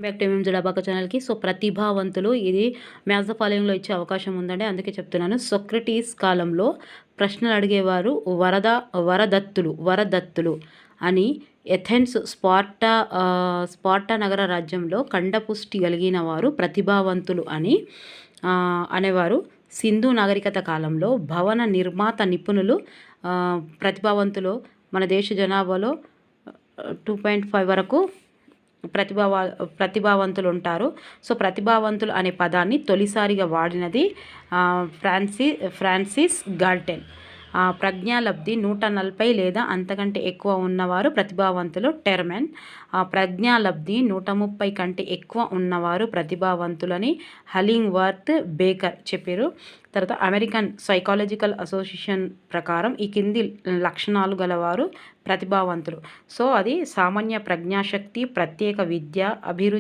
Back to జడాబాక ఛానల్‌కి. So, ప్రతిభావంతులు ఇది మ్యాథ్స్ ద ఫాలోయింగ్‌లో ఇచ్చే అవకాశం ఉందండి. అందుకే చెప్తున్నాను. సోక్రటీస్ కాలంలో ప్రశ్నలు అడిగేవారు వరదత్తులు అని ఎథెన్స్ స్పార్టా నగర రాజ్యంలో కంఠపుష్టి కలిగిన వారు ప్రతిభావంతులు అని అనేవారు. సింధు నాగరికత కాలంలో భవన నిర్మాత నిపుణులు ప్రతిభావంతులు మన దేశ జనాభాలో 2.5 వరకు ప్రతిభావంతులు ఉంటారు. సో, ప్రతిభావంతులు అనే పదాన్ని తొలిసారిగా వాడినది ఫ్రాన్సిస్ గాల్టన్. ప్రజ్ఞాలబ్ధి 140 లేదా అంతకంటే ఎక్కువ ఉన్నవారు ప్రతిభావంతులు టెర్మెన్. ప్రజ్ఞాలబ్ధి 130 కంటే ఎక్కువ ఉన్నవారు ప్రతిభావంతులని హలింగ్వర్త్ బేకర్ చెప్పారు. తర్వాత అమెరికన్ సైకాలజికల్ అసోసియేషన్ ప్రకారం ఈ కింది లక్షణాలు గలవారు ప్రతిభావంతులు. సో, అది సామాన్య ప్రజ్ఞాశక్తి, ప్రత్యేక విద్య, అభిరుచి,